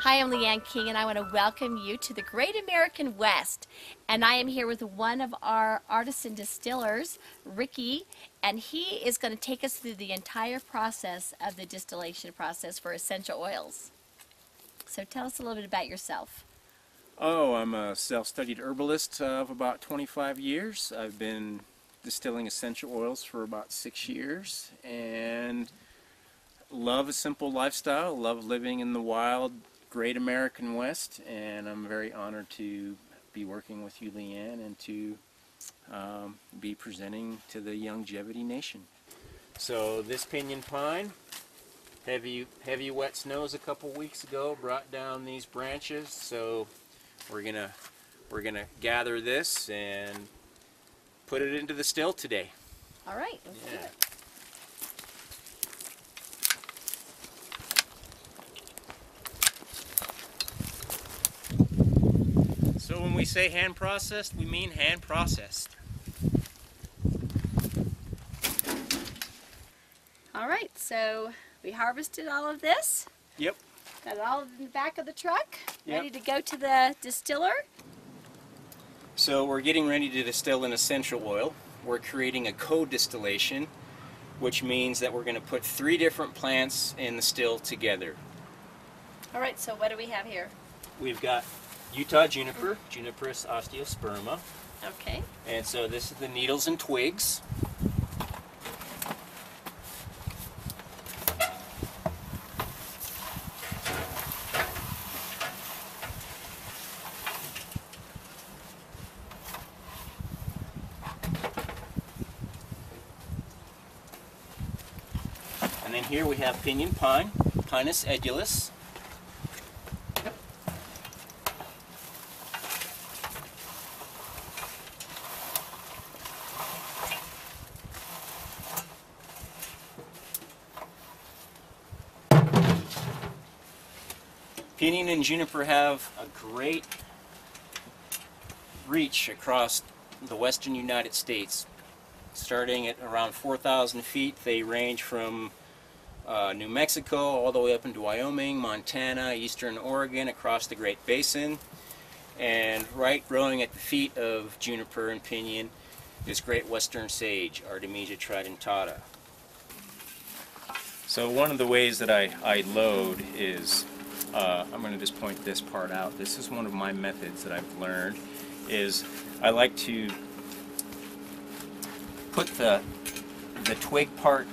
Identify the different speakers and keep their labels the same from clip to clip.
Speaker 1: Hi, I'm Leiann King, and I want to welcome you to the Great American West. And I am here with one of our artisan distillers, Ricky, and he is going to take us through the entire process of the distillation process for essential oils. So tell us a little bit about yourself.
Speaker 2: Oh, I'm a self-studied herbalist of about 25 years. I've been distilling essential oils for about 6 years and love a simple lifestyle, love living in the wild, great American West, and I'm very honored to be working with you, Leiann, and to be presenting to the Longevity Nation. So this pinyon pine, heavy wet snows a couple weeks ago brought down these branches, so we're gonna gather this and put it into the still today.
Speaker 1: All right, let's do it.
Speaker 2: So when we say hand processed, we mean hand processed.
Speaker 1: All right, so we harvested all of this.
Speaker 2: Yep.
Speaker 1: Got it all in the back of the truck,
Speaker 2: Yep.
Speaker 1: ready to go to the distiller.
Speaker 2: So we're getting ready to distill an essential oil. We're creating a co-distillation, which means that we're going to put 3 different plants in the still together.
Speaker 1: All right, so what do we have here?
Speaker 2: We've got Utah juniper, Juniperus osteosperma,
Speaker 1: Okay.
Speaker 2: and so this is the needles and twigs. And then here we have pinyon pine, Pinus edulis. Pinyon and juniper have a great reach across the western United States. Starting at around 4,000 feet, they range from New Mexico all the way up into Wyoming, Montana, eastern Oregon, across the Great Basin. And right growing at the feet of juniper and pinyon is great western sage, Artemisia tridentata. So one of the ways that I load is, I'm going to just point this part out. This is one of my methods that I've learned, is I like to put the twig part,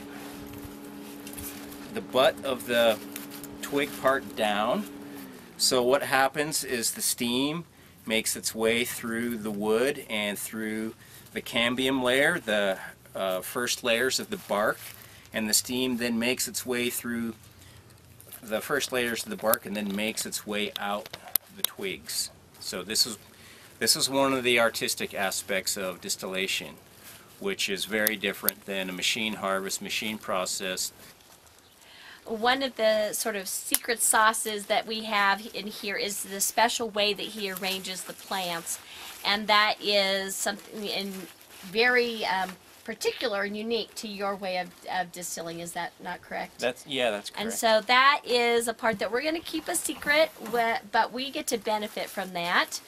Speaker 2: the butt of the twig part down. So what happens is the steam makes its way through the wood and through the cambium layer, the first layers of the bark, and the steam then makes its way through the first layers of the bark and then makes its way out the twigs. So this is one of the artistic aspects of distillation, which is very different than a machine harvest, machine process.
Speaker 1: One of the sort of secret sauces that we have in here is the special way that he arranges the plants, and that is something very particular and unique to your way of distilling. Is that not correct?
Speaker 2: That's correct.
Speaker 1: And so that is a part that we're going to keep a secret, but we get to benefit from that.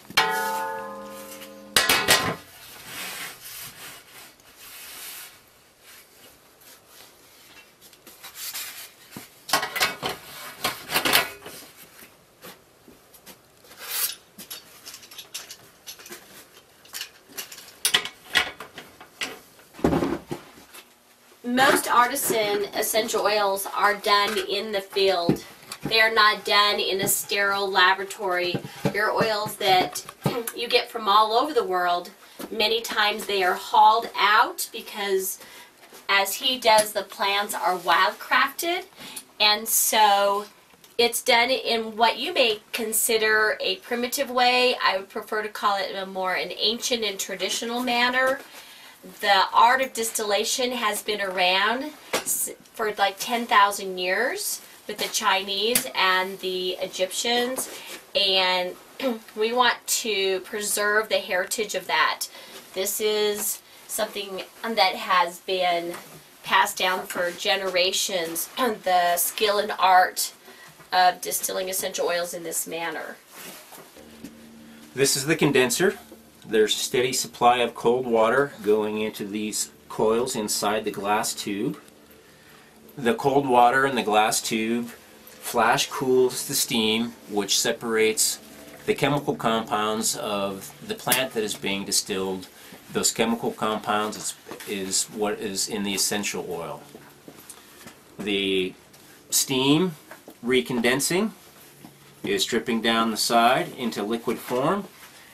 Speaker 1: Most artisan essential oils are done in the field. They are not done in a sterile laboratory. They're oils that you get from all over the world. Many times they are hauled out because, as he does, the plants are wildcrafted, and so it's done in what you may consider a primitive way. I would prefer to call it an ancient and traditional manner. The art of distillation has been around for like 10,000 years with the Chinese and the Egyptians, and we want to preserve the heritage of that. This is something that has been passed down for generations, the skill and art of distilling essential oils in this manner.
Speaker 2: This is the condenser. There's a steady supply of cold water going into these coils inside the glass tube. The cold water in the glass tube flash cools the steam, which separates the chemical compounds of the plant that is being distilled. Those chemical compounds is what is in the essential oil. The steam recondensing is dripping down the side into liquid form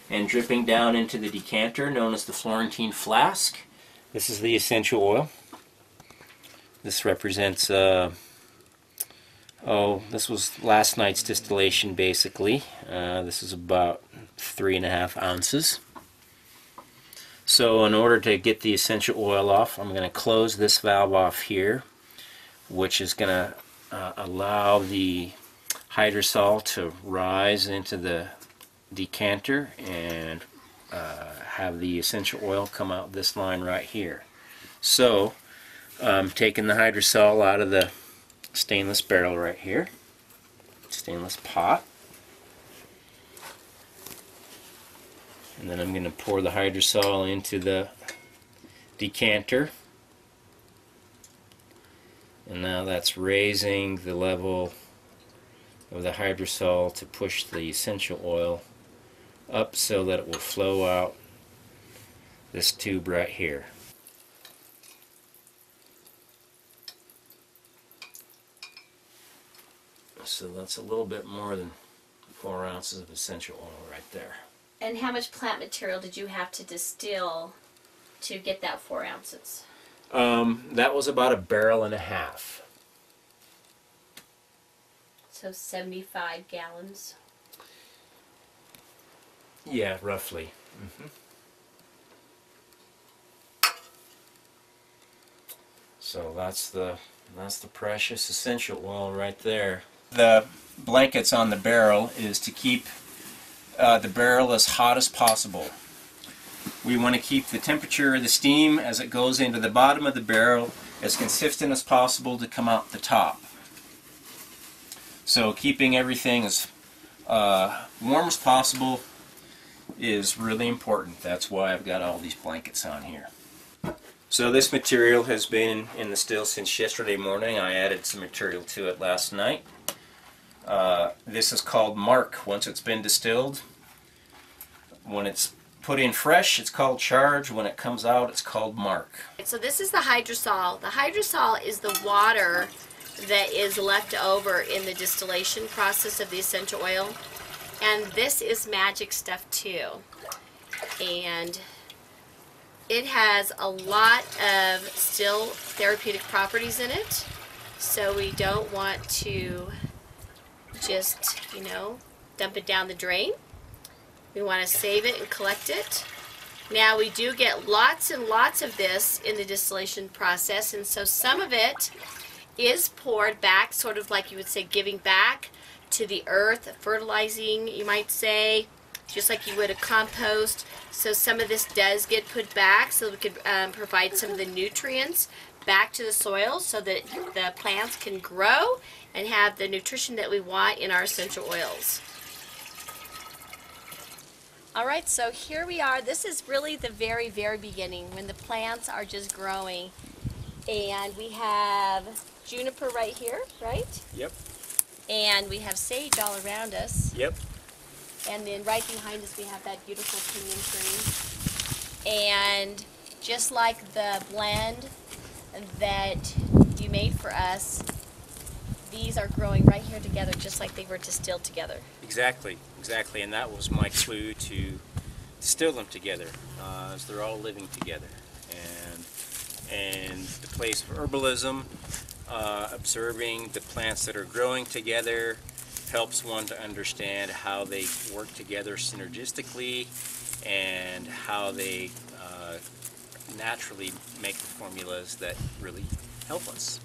Speaker 2: and dripping down into the decanter known as the Florentine flask. This is the essential oil. This represents, this was last night's distillation basically. This is about 3.5 ounces. So in order to get the essential oil off, I'm going to close this valve off here, which is going to allow the hydrosol to rise into the decanter and have the essential oil come out this line right here. So I'm taking the hydrosol out of the stainless barrel right here, stainless pot, and then I'm going to pour the hydrosol into the decanter, and now that's raising the level of the hydrosol to push the essential oil up so that it will flow out this tube right here. So that's a little bit more than 4 ounces of essential oil right there.
Speaker 1: And how much plant material did you have to distill to get that 4 ounces?
Speaker 2: That was about 1.5 barrels.
Speaker 1: So 75 gallons.
Speaker 2: Yeah, roughly. So that's the precious essential oil right there. The blankets on the barrel is to keep the barrel as hot as possible. We want to keep the temperature of the steam as it goes into the bottom of the barrel as consistent as possible to come out the top. So keeping everything as warm as possible is really important. That's why I've got all these blankets on here. So this material has been in the still since yesterday morning. I added some material to it last night. This is called Mark once it's been distilled. When it's put in fresh, it's called Charge. When it comes out, it's called Mark.
Speaker 1: So this is the hydrosol. The hydrosol is the water that is left over in the distillation process of the essential oil. And this is magic stuff too. And it has a lot of still therapeutic properties in it. So we don't want to just, dump it down the drain. We want to save it and collect it. Now we do get lots and lots of this in the distillation process, and so some of it is poured back, sort of like you would say giving back to the earth, fertilizing, you might say, just like you would a compost. So some of this does get put back so we could provide some of the nutrients back to the soil so that the plants can grow and have the nutrition that we want in our essential oils. Alright, so here we are. This is really the very, very beginning when the plants are just growing. And we have juniper right here, right?
Speaker 2: Yep.
Speaker 1: And we have sage all around us.
Speaker 2: Yep.
Speaker 1: And then right behind us we have that beautiful pinyon tree. And just like the blend that you made for us, these are growing right here together just like they were distilled together.
Speaker 2: Exactly, and that was my clue to distill them together, as they're all living together. And the place of herbalism, observing the plants that are growing together helps one to understand how they work together synergistically and how they naturally make the formulas that really help us.